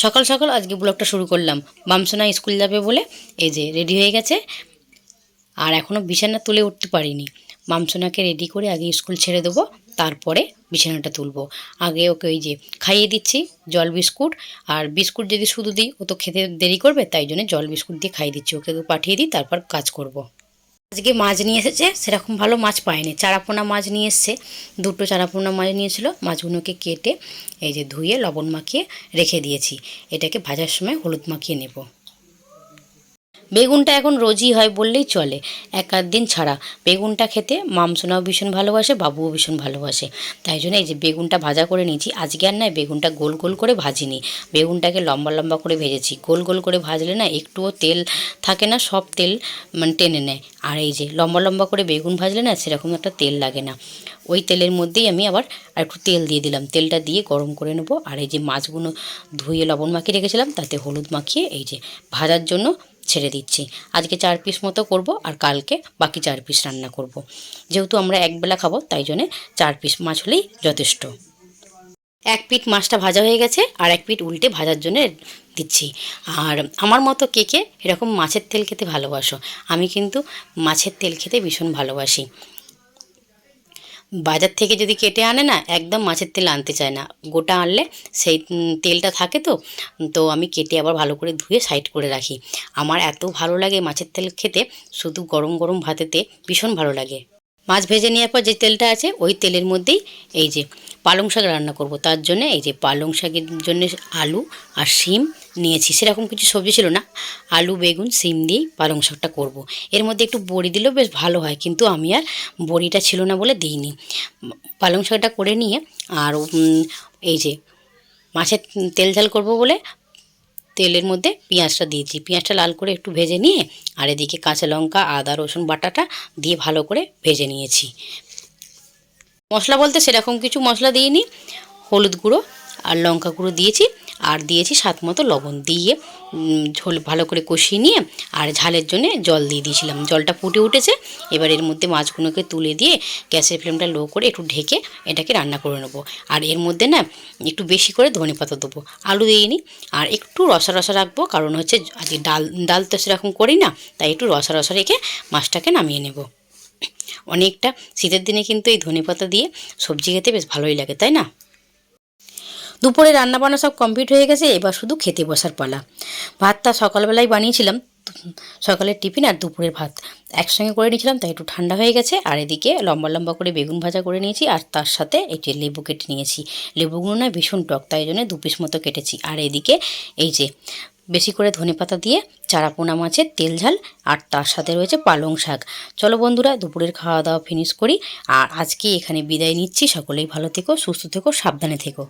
সকাল সকাল আজকে ব্লগটা শুরু করলাম। মামসোনা স্কুল যাবে বলে এই যে রেডি হয়ে গেছে, আর এখনও বিছানা তুলে উঠতে পারিনি। মামসোনাকে রেডি করে আগে স্কুল ছেড়ে দেবো, তারপরে বিছানাটা তুলবো। আগে ওকে ওই যে খাইয়ে দিচ্ছি জল বিস্কুট, আর বিস্কুট যদি শুধু দিই ও তো খেতে দেরি করবে, তাই জন্য জল বিস্কুট দিয়ে খাইয়ে দিচ্ছি। ওকে পাঠিয়ে দিই, তারপর কাজ করব। আজকে মাছ নিয়ে এসেছে, সেরকম ভালো মাছ পায়নি। চারাপোনা মাছ নিয়ে এসছে, দুটো চারাপোনা মাছ নিয়েছিল। মাছগুলোকে কেটে এই যে ধুয়ে লবণ মাখিয়ে রেখে দিয়েছি। এটাকে ভাজার সময় হলুদ মাখিয়ে নেব। বেগুনটা এখন রোজই হয় বললেই চলে, এক আধ দিন ছাড়া। বেগুনটা খেতে মামসোনাও ভীষণ ভালোবাসে, বাবুও ভীষণ ভালোবাসে। তাই জন্য এই যে বেগুনটা ভাজা করে নিয়েছি। আজকে আর নয়, বেগুনটা গোল গোল করে ভাজিনি, বেগুনটাকে লম্বা লম্বা করে ভেজেছি। গোল গোল করে ভাজলে না একটুও তেল থাকে না, সব তেল মানে টেনে নেয়। আর এই যে লম্বা লম্বা করে বেগুন ভাজলে না সেরকম একটা তেল লাগে না। ওই তেলের মধ্যেই আমি আবার আর একটু তেল দিয়ে দিলাম। তেলটা দিয়ে গরম করে নেবো। আর এই যে মাছগুলো ধুয়ে লবণ মাখিয়ে রেখেছিলাম, তাতে হলুদ মাখিয়ে এই যে ভাজার জন্য ছেড়ে দিচ্ছি। আজকে 4 পিস মতো করব, আর কালকে বাকি 4 পিস রান্না করব। যেহেতু আমরা একবেলা খাবো, তাই জন্যে 4 পিস মাছ হলেই যথেষ্ট। এক পিঠ মাছটা ভাজা হয়ে গেছে, আর এক পিঠ উল্টে ভাজার জন্য দিচ্ছি। আর আমার মতো কে কে এরকম মাছের তেল খেতে ভালোবাসো? আমি কিন্তু মাছের তেল খেতে ভীষণ ভালোবাসি। বাজার থেকে যদি কেটে আনে না, একদম মাছের তেল আনতে চায় না। গোটা আনলে সেই তেলটা থাকে, তো তো আমি কেটে আবার ভালো করে ধুয়ে সাইড করে রাখি। আমার এত ভালো লাগে মাছের তেল খেতে, শুধু গরম গরম ভাতেতে ভীষণ ভালো লাগে। মাছ ভেজে নেওয়ার পর যে তেলটা আছে, ওই তেলের মধ্যেই এই যে পালং শাক রান্না করব। তার জন্য এই যে পালং শাকের জন্য আলু আর শিম নিয়েছি। সেরকম কিছু সবজি ছিল না, আলু বেগুন শিম দিয়েই পালং শাকটা করব। এর মধ্যে একটু বড়ি দিলেও বেশ ভালো হয়, কিন্তু আমি আর বড়িটা ছিল না বলে দিইনি। পালং শাকটা করে নিয়ে আর এই যে মাছের তেল ঝাল করব বলে তেলের মধ্যে পেঁয়াজটা দিয়েছি। পেঁয়াজটা লাল করে একটু ভেজে নিয়ে, আর এদিকে কাঁচা লঙ্কা আদা রসুন বাটাটা দিয়ে ভালো করে ভেজে নিয়েছি। মশলা বলতে সেরকম কিছু মশলা দিইনি, হলুদ গুঁড়ো আর লঙ্কা গুঁড়ো দিয়েছি, আর দিয়েছি স্বাদ মতো লবণ দিয়ে ঝোল ভালো করে কষিয়ে নিয়ে, আর ঝালের জন্য জল দিয়ে দিয়েছিলাম। জলটা ফুটে উঠেছে, এবার এর মধ্যে মাছগুলোকে তুলে দিয়ে গ্যাসের ফ্লেমটা লো করে একটু ঢেকে এটাকে রান্না করে নেবো। আর এর মধ্যে না একটু বেশি করে ধনেপাতা দেবো। আলু দিইনি, আর একটু রসা রসা রাখবো, কারণ হচ্ছে আজকে ডাল ডাল তো সেরকম করি না, তাই একটু রসা রসা রেখে মাছটাকে নামিয়ে নেব। অনেকটা শীতের দিনে কিন্তু এই ধনেপাতা দিয়ে সবজি খেতে বেশ ভালোই লাগে, তাই না? দুপুরে রান্নাবান্না সব কমপ্লিট হয়ে গেছে, এবার শুধু খেতে বসার পালা। ভাতটা সকালবেলায় বানিয়েছিলাম, সকালের টিফিন আর দুপুরের ভাত একসঙ্গে করে নিয়েছিলাম, তাই একটু ঠান্ডা হয়ে গেছে। আর এদিকে লম্বা লম্বা করে বেগুন ভাজা করে নিয়েছি, আর তার সাথে এই যে লেবু কেটে নিয়েছি। লেবুগুলো না ভীষণ টক, তাই জন্য 2 পিস মতো কেটেছি। আর এদিকে এই যে বেশি করে ধনেপাতা দিয়ে চারাপোনা মাছের তেল ঝাল, আর তার সাথে রয়েছে পালং শাক। চলো বন্ধুরা, দুপুরের খাওয়া দাওয়া ফিনিশ করি, আর আজকে এখানে বিদায় নিচ্ছি। সকলেই ভালো থেকো, সুস্থ থেকো, সাবধানে থেকো।